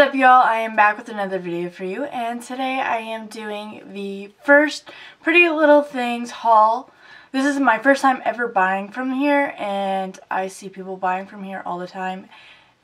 is up, y'all? I am back with another video for you, and today I am doing the first Pretty Little Things haul. This is my first time ever buying from here, and I see people buying from here all the time,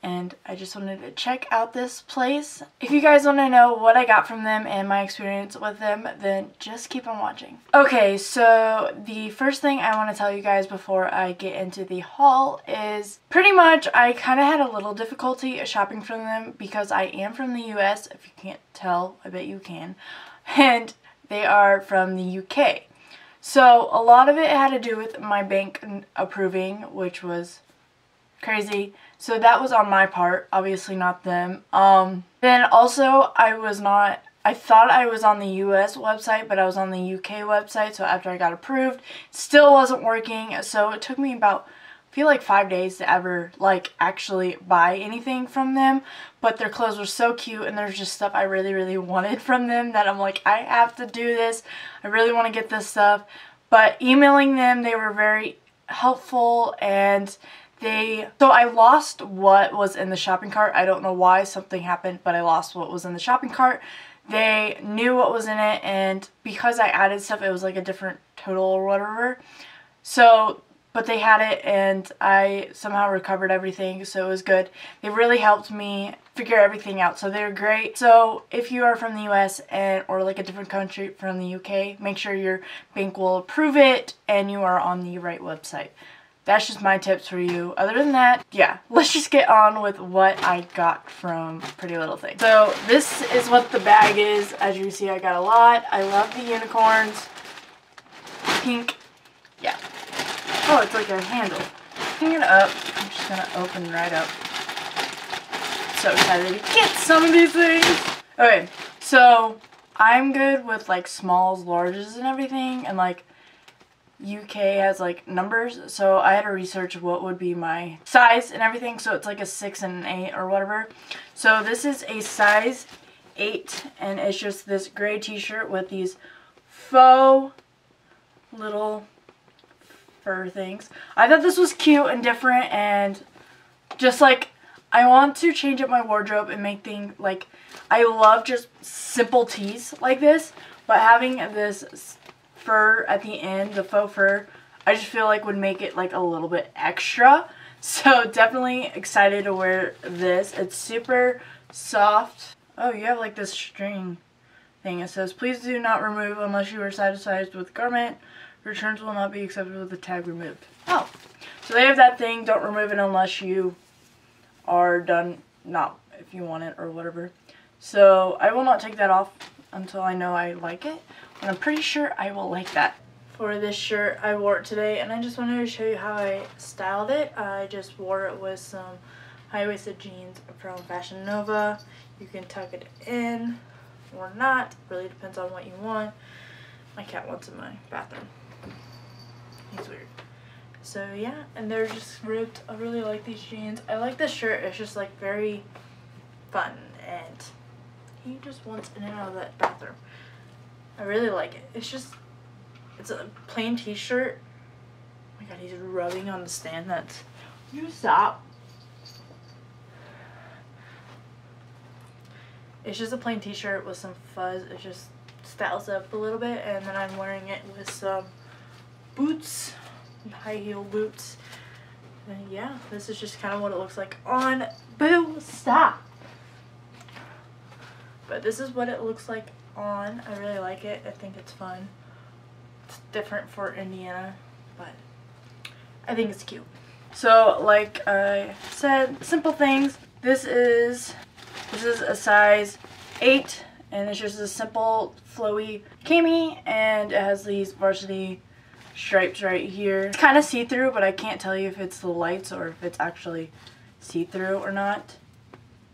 and I just wanted to check out this place. If you guys want to know what I got from them and my experience with them, then just keep on watching. Okay, so the first thing I want to tell you guys before I get into the haul is pretty much I kind of had a little difficulty shopping from them because I am from the US. If you can't tell, I bet you can. And they are from the UK. So a lot of it had to do with my bank approving, which was crazy. So that was on my part, obviously not them. Then also I thought I was on the US website, but I was on the UK website. So after I got approved, still wasn't working. So it took me about, I feel like 5 days to ever actually buy anything from them. But their clothes were so cute, and there's just stuff I really wanted from them that I'm like, I have to do this. I really want to get this stuff. But emailing them, they were very helpful, and so I lost what was in the shopping cart. I don't know why, something happened, but I lost what was in the shopping cart. They knew what was in it, and because I added stuff, it was like a different total or whatever. So, but they had it, and I somehow recovered everything, so it was good. They really helped me figure everything out, so they're great. So if you are from the US or like a different country from the UK, make sure your bank will approve it and you are on the right website. That's just my tips for you. Other than that, yeah, let's just get on with what I got from Pretty Little Things. So this is what the bag is. As you can see, I got a lot. I love the unicorns. Pink. Yeah. Oh, it's like a handle. Picking it up. I'm just going to open right up. So excited to get some of these things. Okay, so I'm good with like smalls, larges, and everything. And like UK has like numbers, so I had to research what would be my size and everything. So it's like a 6 and an 8 or whatever. So this is a size 8, and it's just this gray t-shirt with these faux little fur things. I thought this was cute and different, and just like I want to change up my wardrobe and make things like, I love just simple tees like this, but having this fur at the end, the faux fur, I just feel like would make it like a little bit extra. So definitely excited to wear this. It's super soft. Oh, you have like this string thing. It says, please do not remove unless you are satisfied with the garment. Returns will not be accepted with the tag removed. Oh, so they have that thing, don't remove it unless you are done, not if you want it or whatever. So I will not take that off until I know I like it. And I'm pretty sure I will like that. For this shirt, I wore it today, and I just wanted to show you how I styled it. I just wore it with some high-waisted jeans from Fashion Nova. You can tuck it in or not. Really depends on what you want. My cat wants in my bathroom. He's weird. So yeah, and they're just ripped. I really like these jeans. I like this shirt. It's just like very fun, and he just wants in and out of that bathroom. I really like it. It's a plain t-shirt. Oh my god, he's rubbing on the stand. You stop. It's just a plain t-shirt with some fuzz. It just styles up a little bit, and then I'm wearing it with some boots, high heel boots. And yeah, this is just kind of what it looks like on. Boo, stop. But this is what it looks like on. I really like it. I think it's fun. It's different for Indiana, but I think it's cute. So like I said, simple things. This is a size 8, and it's just a simple flowy cami, and it has these varsity stripes right here. It's kind of see-through, but I can't tell you if it's the lights or if it's actually see-through or not.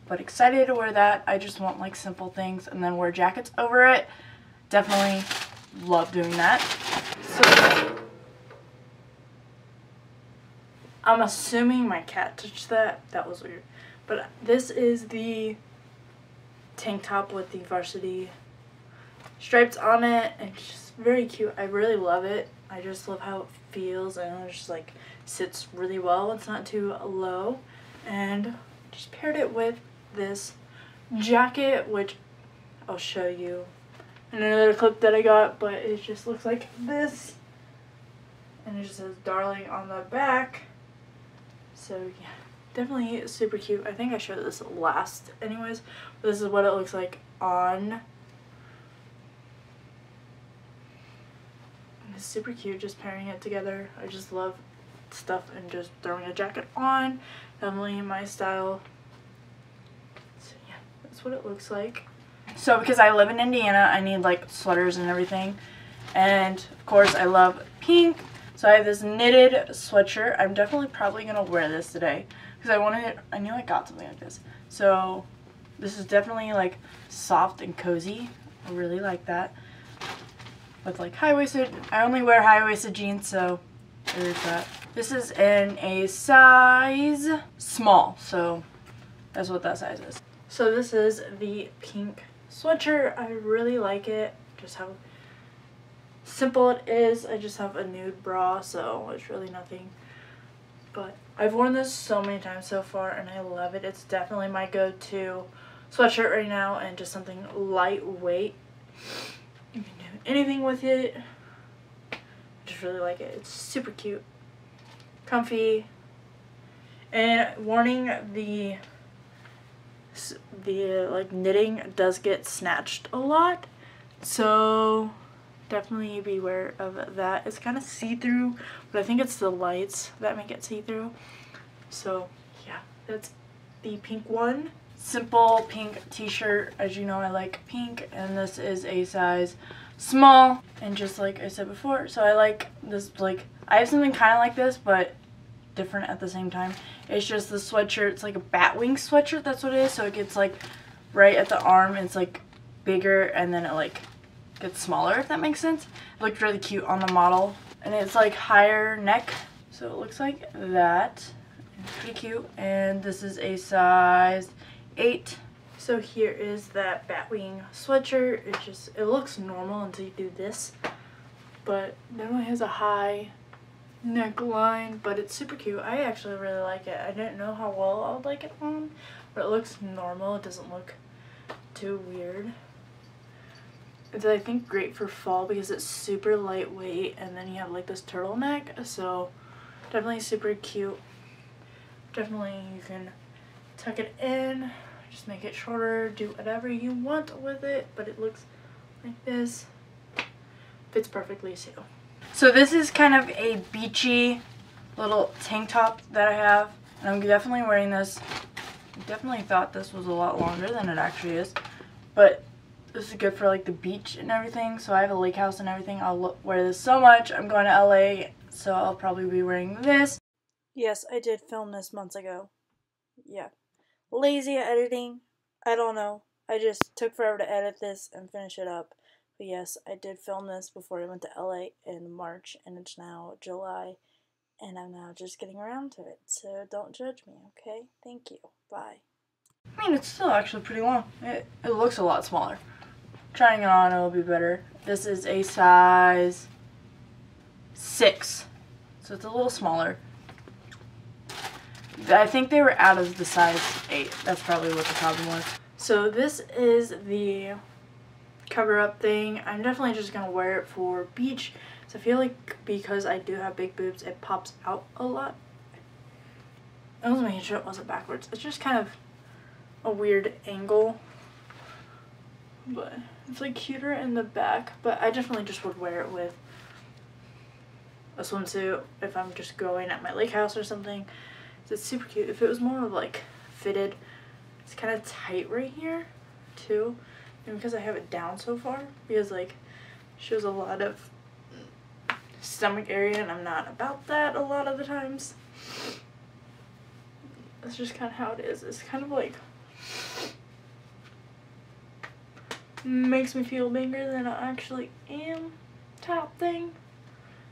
But excited to wear that. I just want like simple things and then wear jackets over it. Definitely love doing that. So I'm assuming my cat touched that. That was weird. But this is the tank top with the varsity stripes on it. And it's just very cute. I really love it. I just love how it feels, and it just like sits really well. It's not too low. And just paired it with this jacket, which I'll show you in another clip that I got, but it just looks like this. And it just says darling on the back. So yeah, definitely super cute. I think I showed this last anyways, but this is what it looks like on. It's super cute just pairing it together. I just love stuff and just throwing a jacket on. Definitely my style. So yeah, that's what it looks like. So because I live in Indiana, I need like sweaters and everything. And of course I love pink. So I have this knitted sweatshirt. I'm definitely probably going to wear this today because I knew I got something like this. So this is definitely like soft and cozy. I really like that. With like high-waisted, I only wear high-waisted jeans, so there's that. This is in a size small, so that's what that size is. So this is the pink sweatshirt. I really like it. Just how simple it is. I just have a nude bra, so it's really nothing. But I've worn this so many times so far, and I love it. It's definitely my go-to sweatshirt right now, and just something lightweight. You can do anything with it. I just really like it. It's super cute, comfy, and warning, the like knitting does get snatched a lot, so definitely beware of that. It's kind of see-through, but I think it's the lights that make it see-through. So yeah, that's the pink one. Simple pink t-shirt. As you know, I like pink, and this is a size small. And just like I said before, so I like this, like I have something kind of like this but different at the same time. It's just the sweatshirt. It's like a Batwing sweatshirt, that's what it is. So it gets like right at the arm, it's like bigger, and then it like gets smaller, if that makes sense. It looked really cute on the model, and it's like higher neck, so it looks like that. It's pretty cute. And this is a size 8. So here is that Batwing sweatshirt. It looks normal until you do this, but definitely has a high neckline, but it's super cute. I actually really like it. I didn't know how well I would like it on, but it looks normal. It doesn't look too weird. It's, I think, great for fall because it's super lightweight, and then you have like this turtleneck, so definitely super cute. Definitely you can tuck it in, just make it shorter, do whatever you want with it, but it looks like this. Fits perfectly too. So this is kind of a beachy little tank top that I have, and I'm definitely wearing this. I definitely thought this was a lot longer than it actually is, but this is good for like the beach and everything. So I have a lake house and everything. I'll wear this so much. I'm going to LA, so I'll probably be wearing this. Yes, I did film this months ago. Yeah. Lazy at editing. I don't know. I just took forever to edit this and finish it up. But yes, I did film this before I went to LA in March, and it's now July, and I'm now just getting around to it. So don't judge me, okay? Thank you. Bye. I mean, it's still actually pretty long. It looks a lot smaller. Trying it on, it will be better. This is a size 6, so it's a little smaller. I think they were out of the size 8. That's probably what the problem was. So this is the cover-up thing. I'm definitely just going to wear it for beach. So I feel like because I do have big boobs, it pops out a lot. I was making sure it wasn't backwards. It's just kind of a weird angle, but it's like cuter in the back. But I definitely just would wear it with a swimsuit if I'm just going at my lake house or something. It's super cute. If it was more of like fitted, it's kind of tight right here too, and because I have it down so far, because like it shows a lot of stomach area, and I'm not about that a lot of the times. That's just kind of how it is. It's kind of like makes me feel bigger than I actually am type thing.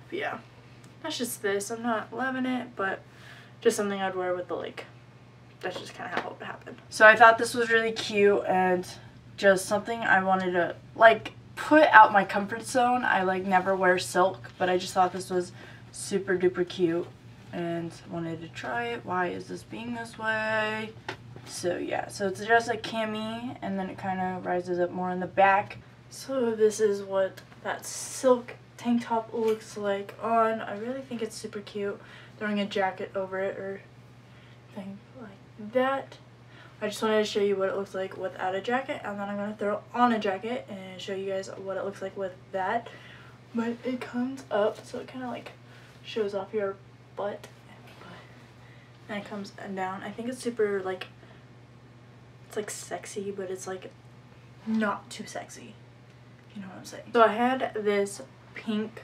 But yeah, that's just this. I'm not loving it, but just something I'd wear with the lake. That's just kind of how it would happen. So I thought this was really cute, and just something I wanted to like put out my comfort zone. I like never wear silk, but I just thought this was super duper cute and wanted to try it. Why is this being this way? So yeah, so it's just a cami, and then it kind of rises up more in the back. So this is what that silk tank top looks like on. I really think it's super cute. Throwing a jacket over it or thing like that. I just wanted to show you what it looks like without a jacket, and then I'm going to throw on a jacket and show you guys what it looks like with that. But it comes up, so it kind of like shows off your butt, and it comes down. I think it's super like, it's like sexy, but it's like not too sexy. You know what I'm saying? So I had this pink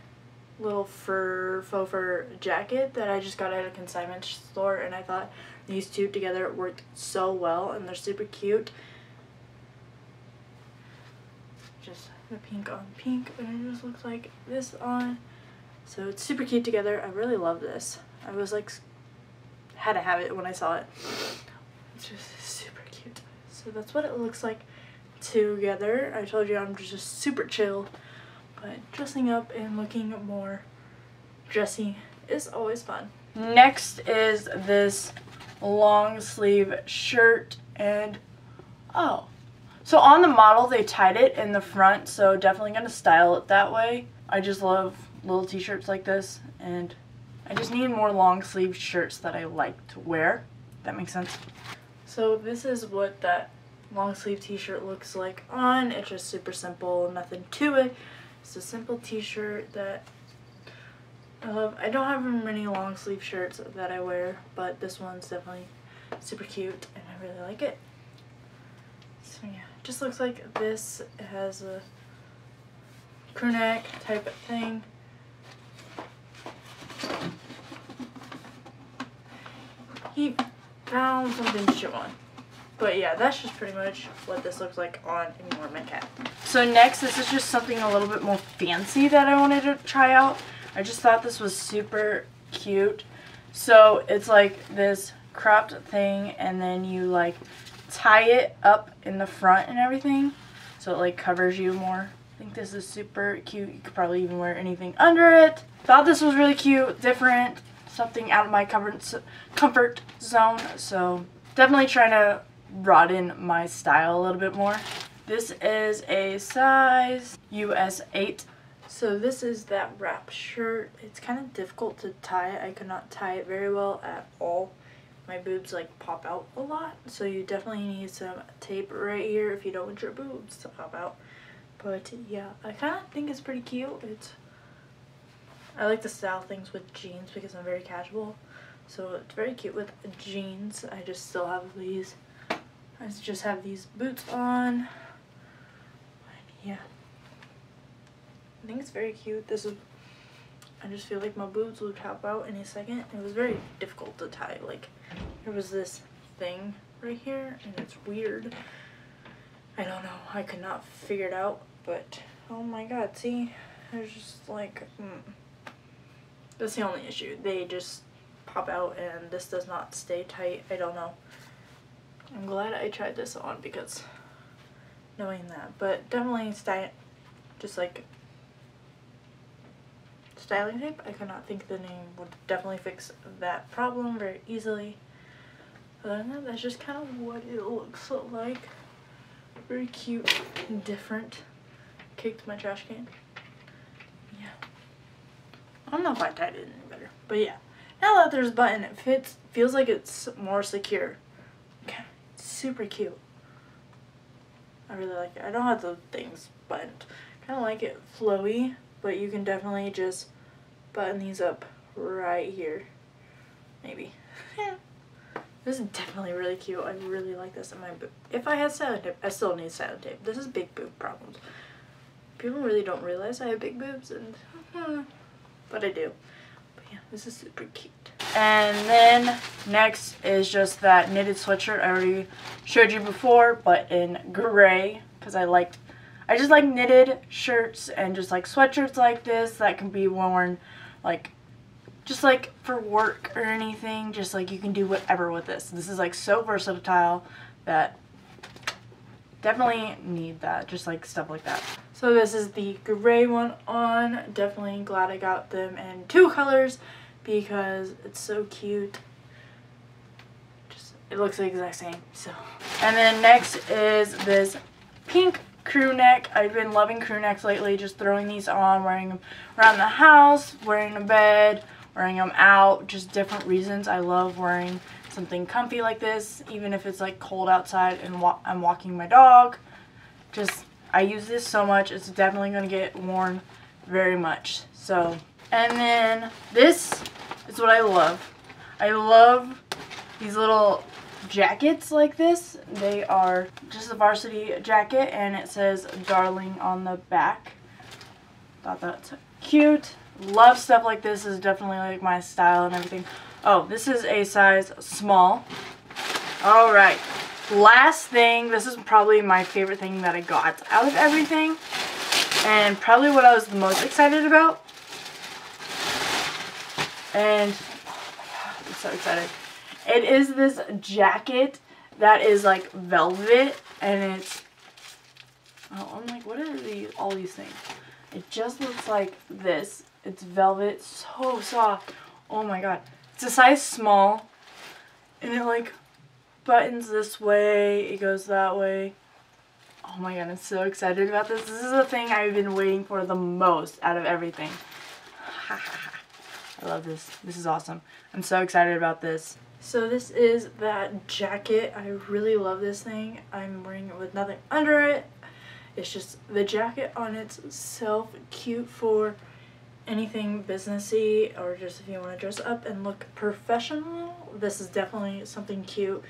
little faux fur jacket that I just got at a consignment store, and I thought these two together worked so well, and they're super cute. Just the pink on pink, and it just looks like this on. So it's super cute together. I really love this. I was like, had to have it when I saw it. It's just super cute. So that's what it looks like together. I told you I'm just super chill, but dressing up and looking more dressy is always fun. Next is this long sleeve shirt, and oh, so on the model they tied it in the front, so definitely gonna style it that way. I just love little t-shirts like this, and I just need more long sleeve shirts that I like to wear. If that makes sense. So this is what that long sleeve t-shirt looks like on. It's just super simple, nothing to it. It's a simple t-shirt that I love. I don't have many long sleeve shirts that I wear, but this one's definitely super cute and I really like it. So yeah, it just looks like this. It has a crew neck type of thing. He found something to show on. But yeah, that's just pretty much what this looks like on Ignore My Cat. So next, this is just something a little bit more fancy that I wanted to try out. I just thought this was super cute. So it's like this cropped thing, and then you like tie it up in the front and everything, so it like covers you more. I think this is super cute. You could probably even wear anything under it. Thought this was really cute, different, something out of my comfort zone. So definitely trying to broaden my style a little bit more. This is a size US 8. So this is that wrap shirt. It's kind of difficult to tie. I could not tie it very well at all. My boobs like pop out a lot, so you definitely need some tape right here if you don't want your boobs to pop out. But yeah, I kind of think it's pretty cute. I like to style things with jeans because I'm very casual, so it's very cute with jeans. I just still have these. I just have these boots on. But yeah, I think it's very cute. I just feel like my boobs would pop out any second. It was very difficult to tie. Like, there was this thing right here, and it's weird. I don't know. I could not figure it out, but oh my god, see? There's just like, that's the only issue. They just pop out, and this does not stay tight. I don't know. I'm glad I tried this on because knowing that, but definitely just like styling tape. I could not think the name would definitely fix that problem very easily. Other than that, that's just kind of what it looks like. Very cute and different. Kicked my trash can. Yeah. I don't know if I tied it any better, but yeah. Now that there's a button, it feels like it's more secure. Okay. Super cute. I really like it. I don't have the things buttoned. Kind of like it flowy, but you can definitely just button these up right here. Maybe. Yeah. This is definitely really cute. I really like this in my boob. If I had styling tape, I still need styling tape. This is big boob problems. People really don't realize I have big boobs, and but I do. But yeah, this is super cute. And then next is just that knitted sweatshirt I already showed you before, but in gray, because I just like knitted shirts and just like sweatshirts like this that can be worn like just like for work or anything. Just like you can do whatever with this. This is like so versatile that definitely need that, just like stuff like that. So this is the gray one on. Definitely glad I got them in 2 colors because it's so cute. Just it looks the exact same. So, and then next is this pink crew neck. I've been loving crew necks lately, just throwing these on, wearing them around the house, wearing them in bed, wearing them out, just different reasons. I love wearing something comfy like this, even if it's like cold outside and I'm walking my dog. Just, I use this so much, it's definitely going to get worn very much. So, and then this is what I love. I love these little jackets like this. They are just a varsity jacket and it says darling on the back. Thought that's cute. Love stuff like this. Is definitely like my style and everything. Oh, this is a size small. Alright, last thing. This is probably my favorite thing that I got out of everything, and probably what I was the most excited about. And oh my god, I'm so excited. It is this jacket that is like velvet, and it's, oh, I'm like, what are all these things? It just looks like this. It's velvet, so soft. Oh my god. It's a size small, and it like buttons this way, it goes that way. Oh my god, I'm so excited about this. This is the thing I've been waiting for the most out of everything. I love this. This is awesome. I'm so excited about this. So this is that jacket. I really love this thing. I'm wearing it with nothing under it. It's just the jacket on itself, cute for anything businessy, or just if you want to dress up and look professional. This is definitely something cute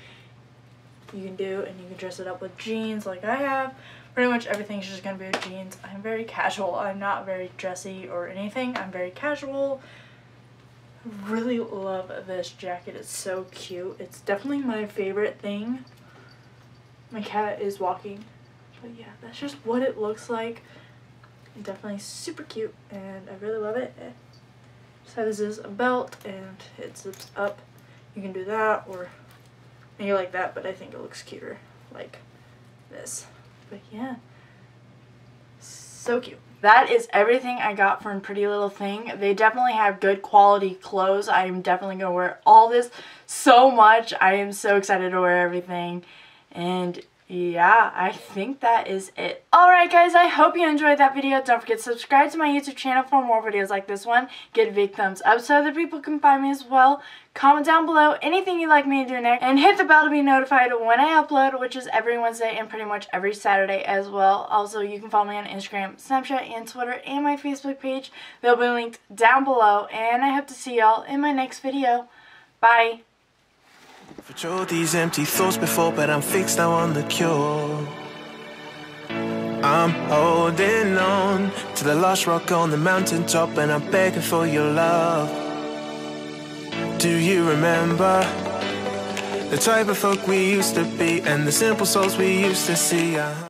you can do, and you can dress it up with jeans like I have. Pretty much everything's just gonna be with jeans. I'm very casual. I'm not very dressy or anything. I'm very casual. I really love this jacket. It's so cute. It's definitely my favorite thing. My cat is walking, but yeah, that's just what it looks like. Definitely super cute, and I really love it. So this is a belt, and it zips up. You can do that, or maybe like that, but I think it looks cuter like this. But yeah, so cute. That is everything I got from Pretty Little Thing. They definitely have good quality clothes. I am definitely going to wear all this so much. I am so excited to wear everything. And yeah, I think that is it. Alright guys, I hope you enjoyed that video. Don't forget to subscribe to my YouTube channel for more videos like this one. Give a big thumbs up so other people can find me as well. Comment down below anything you'd like me to do next. And hit the bell to be notified when I upload, which is every Wednesday and pretty much every Saturday as well. Also, you can follow me on Instagram, Snapchat, and Twitter, and my Facebook page. They'll be linked down below. And I hope to see y'all in my next video. Bye. Patrolled these empty thoughts before, but I'm fixed now on the cure. I'm holding on to the lost rock on the mountaintop, and I'm begging for your love. Do you remember the type of folk we used to be, and the simple souls we used to see?